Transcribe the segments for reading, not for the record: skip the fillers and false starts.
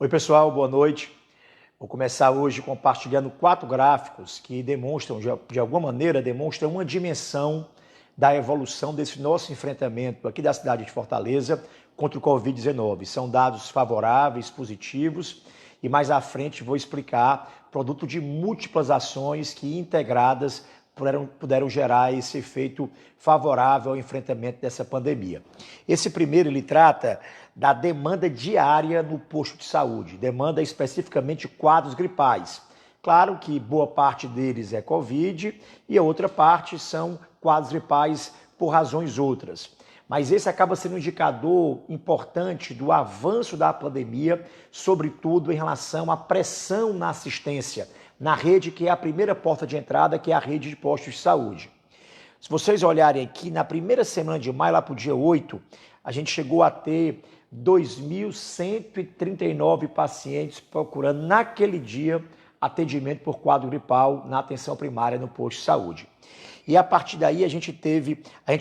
Oi pessoal, boa noite. Vou começar hoje compartilhando 4 gráficos que demonstram, de alguma maneira, demonstram uma dimensão da evolução desse nosso enfrentamento aqui da cidade de Fortaleza contra o Covid-19. São dados favoráveis, positivos, e mais à frente vou explicar, produto de múltiplas ações que integradas puderam gerar esse efeito favorável ao enfrentamento dessa pandemia. Esse primeiro, ele trata da demanda diária no posto de saúde, demanda especificamente de quadros gripais. Claro que boa parte deles é Covid e a outra parte são quadros gripais por razões outras. Mas esse acaba sendo um indicador importante do avanço da pandemia, sobretudo em relação à pressão na assistência, na rede que é a primeira porta de entrada, que é a rede de postos de saúde. Se vocês olharem aqui, na primeira semana de maio, lá para o dia 8, a gente chegou a ter 2.139 pacientes procurando naquele dia atendimento por quadro gripal na atenção primária no posto de saúde. E a partir daí a gente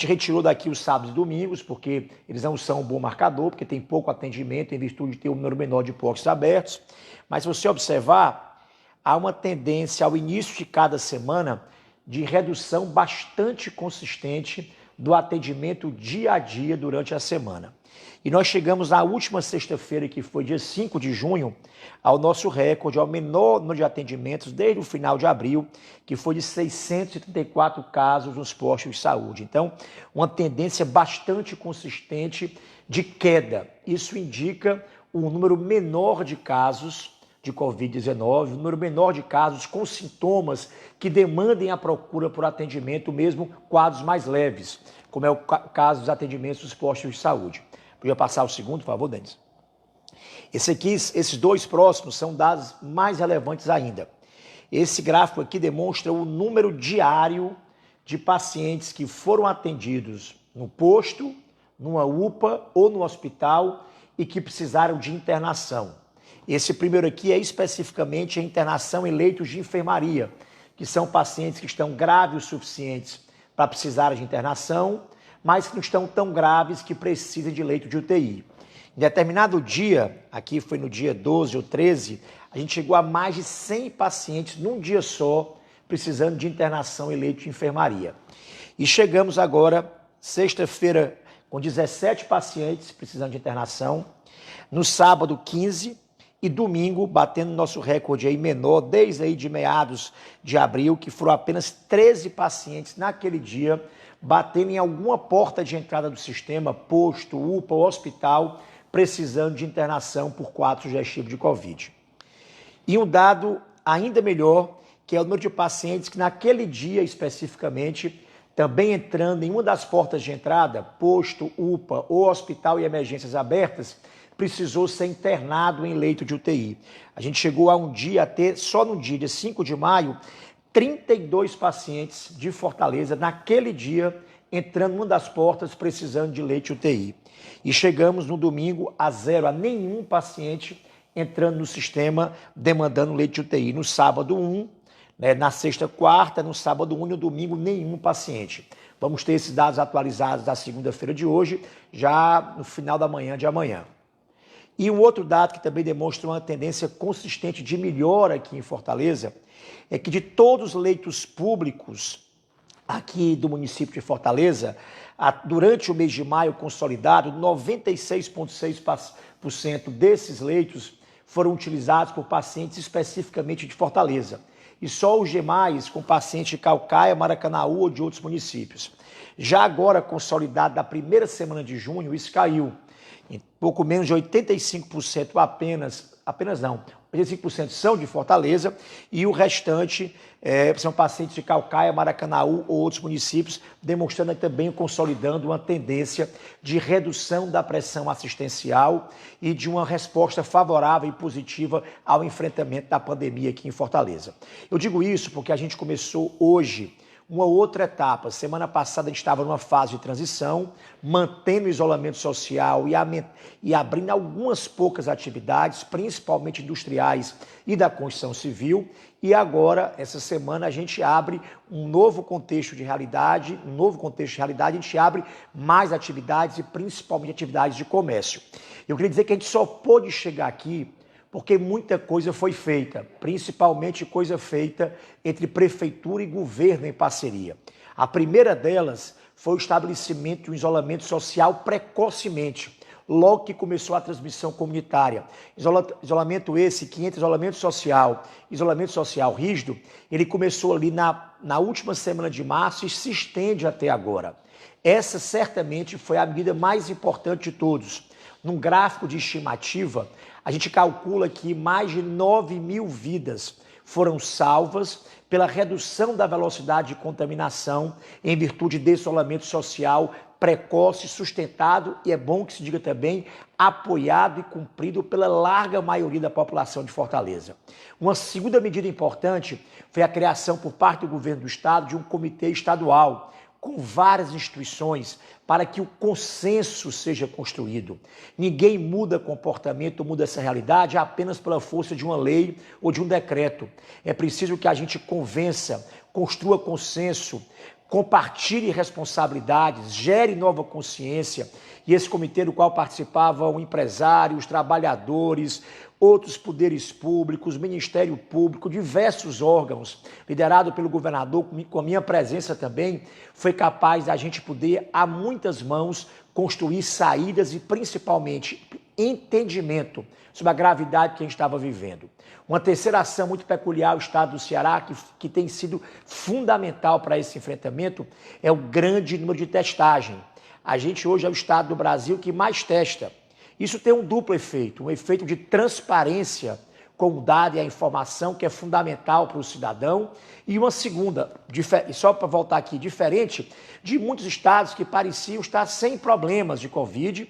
retirou daqui os sábados e domingos, porque eles não são um bom marcador, porque tem pouco atendimento em virtude de ter um número menor de postos abertos. Mas se você observar, há uma tendência ao início de cada semana de redução bastante consistente do atendimento dia a dia durante a semana. E nós chegamos na última sexta-feira, que foi dia 5 de junho, ao nosso recorde, ao menor número de atendimentos desde o final de abril, que foi de 634 casos nos postos de saúde. Então, uma tendência bastante consistente de queda. Isso indica um número menor de casos de Covid-19, um número menor de casos com sintomas que demandem a procura por atendimento, mesmo quadros mais leves, como é o caso dos atendimentos dos postos de saúde. Podia passar o segundo, por favor, Denis? Esses dois próximos são dados mais relevantes ainda. Esse gráfico aqui demonstra o número diário de pacientes que foram atendidos no posto, numa UPA ou no hospital e que precisaram de internação. Esse primeiro aqui é especificamente a internação em leitos de enfermaria, que são pacientes que estão graves o suficientes para precisar de internação, mas que não estão tão graves que precisem de leito de UTI. Em determinado dia, aqui foi no dia 12 ou 13, a gente chegou a mais de 100 pacientes num dia só, precisando de internação em leito de enfermaria. E chegamos agora, sexta-feira, com 17 pacientes precisando de internação, no sábado 15 e domingo, batendo nosso recorde aí menor, desde aí de meados de abril, que foram apenas 13 pacientes naquele dia, batendo em alguma porta de entrada do sistema, posto, UPA, hospital, precisando de internação por quadro sugestivo de Covid. E um dado ainda melhor, que é o número de pacientes que naquele dia especificamente, também entrando em uma das portas de entrada, posto, UPA ou hospital e emergências abertas, precisou ser internado em leito de UTI. A gente chegou a um dia a ter, só no dia 5 de maio, 32 pacientes de Fortaleza, naquele dia, entrando em uma das portas, precisando de leite UTI. E chegamos no domingo a zero, a nenhum paciente entrando no sistema, demandando leite UTI. No sábado, 1, na sexta, 4, no sábado, 1 e no domingo, nenhum paciente. Vamos ter esses dados atualizados da segunda-feira de hoje, já no final da manhã de amanhã. E um outro dado que também demonstra uma tendência consistente de melhora aqui em Fortaleza é que de todos os leitos públicos aqui do município de Fortaleza, durante o mês de maio consolidado, 96,6% desses leitos foram utilizados por pacientes especificamente de Fortaleza. E só os demais com pacientes de Caucaia, Maracanaú ou de outros municípios. Já agora consolidado da primeira semana de junho, isso caiu. Em pouco menos de 85% apenas não, 85% são de Fortaleza e o restante são pacientes de Caucaia, Maracanaú ou outros municípios, demonstrando também, consolidando uma tendência de redução da pressão assistencial e de uma resposta favorável e positiva ao enfrentamento da pandemia aqui em Fortaleza. Eu digo isso porque a gente começou hoje uma outra etapa. Semana passada a gente estava numa fase de transição, mantendo o isolamento social e abrindo algumas poucas atividades, principalmente industriais e da construção civil. E agora, essa semana, a gente abre um novo contexto de realidade, a gente abre mais atividades e principalmente atividades de comércio. Eu queria dizer que a gente só pôde chegar aqui Porque muita coisa foi feita, principalmente coisa feita entre prefeitura e governo em parceria. A primeira delas foi o estabelecimento de um isolamento social precocemente, logo que começou a transmissão comunitária. Isolamento esse que entre isolamento social rígido, ele começou ali na última semana de março e se estende até agora. Essa certamente foi a medida mais importante de todos. Num gráfico de estimativa, a gente calcula que mais de 9.000 vidas foram salvas pela redução da velocidade de contaminação em virtude desse isolamento social precoce, sustentado e é bom que se diga também apoiado e cumprido pela larga maioria da população de Fortaleza. Uma segunda medida importante foi a criação por parte do governo do estado de um comitê estadual com várias instituições para que o consenso seja construído. Ninguém muda comportamento, muda essa realidade apenas pela força de uma lei ou de um decreto. É preciso que a gente convença, construa consenso, compartilhe responsabilidades, gere nova consciência. E esse comitê do qual participavam empresários, trabalhadores, outros poderes públicos, Ministério Público, diversos órgãos, liderado pelo governador, com a minha presença também, foi capaz da gente poder, a muitas mãos, construir saídas e, principalmente, entendimento sobre a gravidade que a gente estava vivendo. Uma terceira ação muito peculiar ao estado do Ceará, que tem sido fundamental para esse enfrentamento, é o grande número de testagem. A gente hoje é o estado do Brasil que mais testa. Isso tem um duplo efeito, um efeito de transparência com o dado e a informação que é fundamental para o cidadão, e uma segunda, só para voltar aqui, diferente de muitos estados que pareciam estar sem problemas de Covid.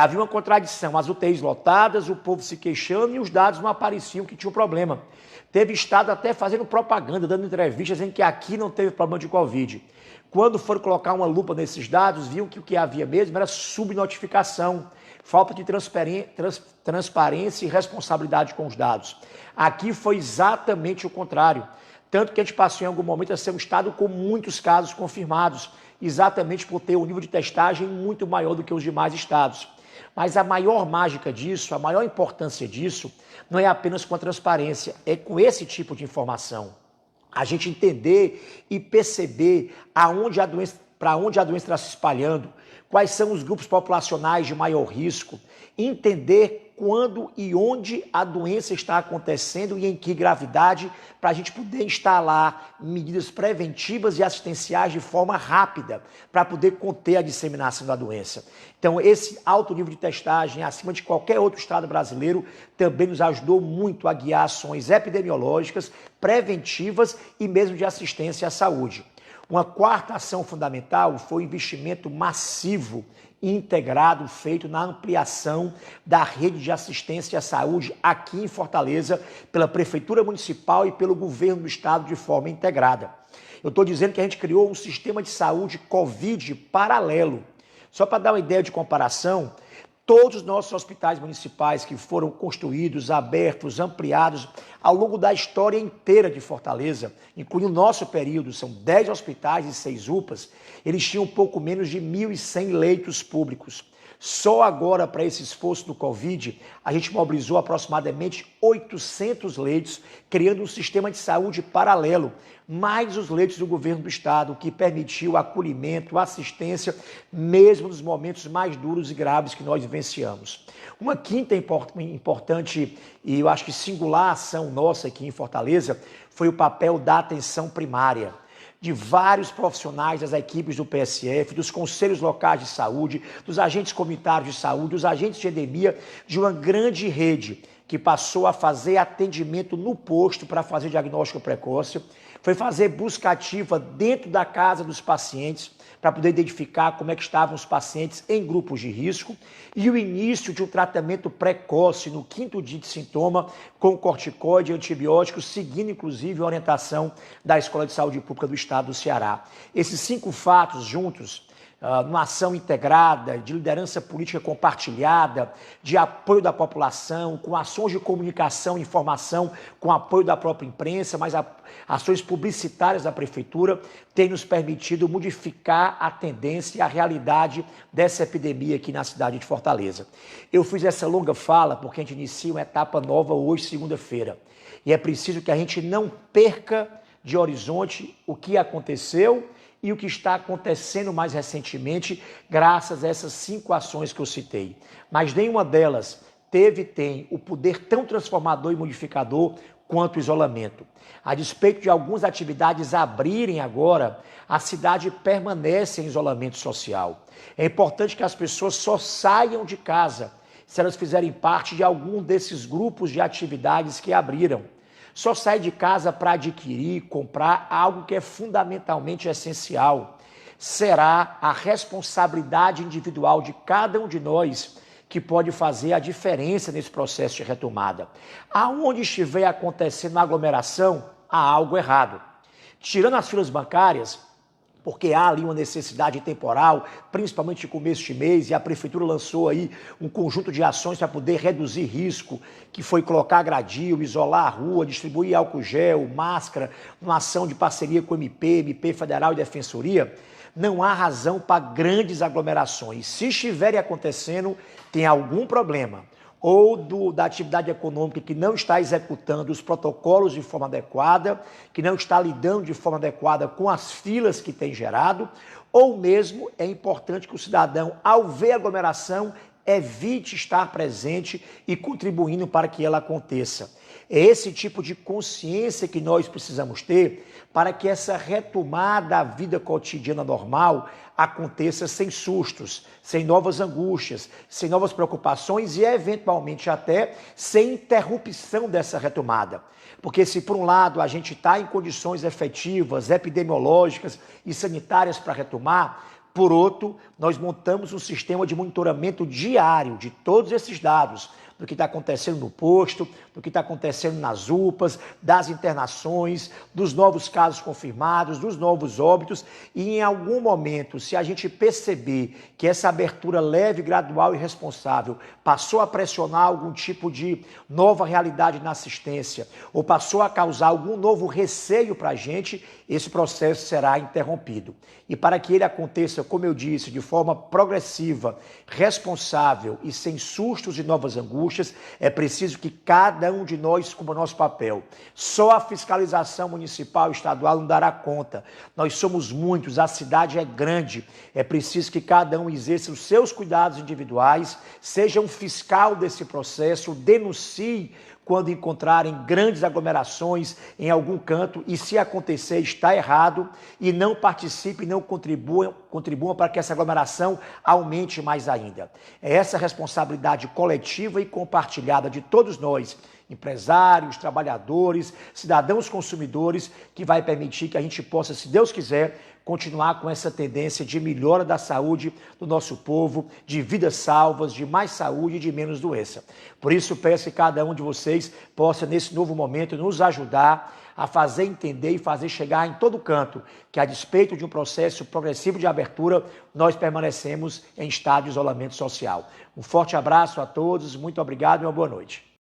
Havia uma contradição, as UTIs lotadas, o povo se queixando e os dados não apareciam que tinha um problema. Teve estado até fazendo propaganda, dando entrevistas dizendo que aqui não teve problema de Covid. Quando foram colocar uma lupa nesses dados, viam que o que havia mesmo era subnotificação, falta de transparência e responsabilidade com os dados. Aqui foi exatamente o contrário, tanto que a gente passou em algum momento a ser um estado com muitos casos confirmados, exatamente por ter um nível de testagem muito maior do que os demais estados. Mas a maior mágica disso, a maior importância disso, não é apenas com a transparência, é com esse tipo de informação. A gente entender e perceber para onde a doença está se espalhando, quais são os grupos populacionais de maior risco, entender quando e onde a doença está acontecendo e em que gravidade, para a gente poder instalar medidas preventivas e assistenciais de forma rápida, para poder conter a disseminação da doença. Então, esse alto nível de testagem, acima de qualquer outro estado brasileiro, também nos ajudou muito a guiar ações epidemiológicas, preventivas e mesmo de assistência à saúde. Uma quarta ação fundamental foi o investimento massivo e integrado feito na ampliação da rede de assistência à saúde aqui em Fortaleza pela Prefeitura Municipal e pelo Governo do Estado de forma integrada. Eu estou dizendo que a gente criou um sistema de saúde Covid paralelo. Só para dar uma ideia de comparação, todos os nossos hospitais municipais que foram construídos, abertos, ampliados ao longo da história inteira de Fortaleza, incluindo o nosso período, são 10 hospitais e 6 UPAs, eles tinham pouco menos de 1.100 leitos públicos. Só agora, para esse esforço do Covid, a gente mobilizou aproximadamente 800 leitos, criando um sistema de saúde paralelo, mais os leitos do governo do estado, que permitiu acolhimento, assistência, mesmo nos momentos mais duros e graves que nós vivenciamos. Uma quinta importante e eu acho que singular ação nossa aqui em Fortaleza foi o papel da atenção primária, de vários profissionais das equipes do PSF, dos conselhos locais de saúde, dos agentes comunitários de saúde, dos agentes de endemia, de uma grande rede que passou a fazer atendimento no posto para fazer diagnóstico precoce, foi fazer busca ativa dentro da casa dos pacientes para poder identificar como é que estavam os pacientes em grupos de risco e o início de um tratamento precoce no 5º dia de sintoma com corticoide e antibióticos, seguindo inclusive a orientação da Escola de Saúde Pública do Estado do Ceará. Esses 5 fatos juntos numa ação integrada, de liderança política compartilhada, de apoio da população, com ações de comunicação e informação, com apoio da própria imprensa, mas ações publicitárias da Prefeitura, tem nos permitido modificar a tendência e a realidade dessa epidemia aqui na cidade de Fortaleza. Eu fiz essa longa fala porque a gente inicia uma etapa nova hoje, segunda-feira, e é preciso que a gente não perca de horizonte o que aconteceu e o que está acontecendo mais recentemente, graças a essas 5 ações que eu citei. Mas nenhuma delas tem o poder tão transformador e modificador quanto o isolamento. A despeito de algumas atividades abrirem agora, a cidade permanece em isolamento social. É importante que as pessoas só saiam de casa se elas fizerem parte de algum desses grupos de atividades que abriram. Só sai de casa para adquirir, comprar algo que é fundamentalmente essencial. Será a responsabilidade individual de cada um de nós que pode fazer a diferença nesse processo de retomada. Aonde estiver acontecendo aglomeração, há algo errado. Tirando as filas bancárias, porque há ali uma necessidade temporal, principalmente no começo de mês, e a Prefeitura lançou aí um conjunto de ações para poder reduzir risco, que foi colocar gradil, isolar a rua, distribuir álcool gel, máscara, uma ação de parceria com o MP Federal e Defensoria. Não há razão para grandes aglomerações. Se estiverem acontecendo, tem algum problema. Ou da atividade econômica que não está executando os protocolos de forma adequada, que não está lidando de forma adequada com as filas que tem gerado, ou mesmo é importante que o cidadão, ao ver a aglomeração, evite estar presente e contribuindo para que ela aconteça. É esse tipo de consciência que nós precisamos ter para que essa retomada à vida cotidiana normal aconteça sem sustos, sem novas angústias, sem novas preocupações e, eventualmente, até sem interrupção dessa retomada. Porque se, por um lado, a gente está em condições efetivas, epidemiológicas e sanitárias para retomar, por outro, nós montamos um sistema de monitoramento diário de todos esses dados, do que está acontecendo no posto, do que está acontecendo nas UPAs, das internações, dos novos casos confirmados, dos novos óbitos, e em algum momento, se a gente perceber que essa abertura leve, gradual e responsável passou a pressionar algum tipo de nova realidade na assistência, ou passou a causar algum novo receio para a gente, esse processo será interrompido. E para que ele aconteça, como eu disse, de forma progressiva, responsável e sem sustos e novas angústias, é preciso que cada um de nós cumpra o nosso papel. Só a fiscalização municipal e estadual não dará conta. Nós somos muitos, a cidade é grande. É preciso que cada um exerça os seus cuidados individuais, seja um fiscal desse processo, denuncie quando encontrarem grandes aglomerações em algum canto e, se acontecer, está errado, e não participem, não contribuam para que essa aglomeração aumente mais ainda. É essa responsabilidade coletiva e compartilhada de todos nós, empresários, trabalhadores, cidadãos consumidores, que vai permitir que a gente possa, se Deus quiser, continuar com essa tendência de melhora da saúde do nosso povo, de vidas salvas, de mais saúde e de menos doença. Por isso, peço que cada um de vocês possa, nesse novo momento, nos ajudar a fazer entender e fazer chegar em todo canto que, a despeito de um processo progressivo de abertura, nós permanecemos em estado de isolamento social. Um forte abraço a todos, muito obrigado e uma boa noite.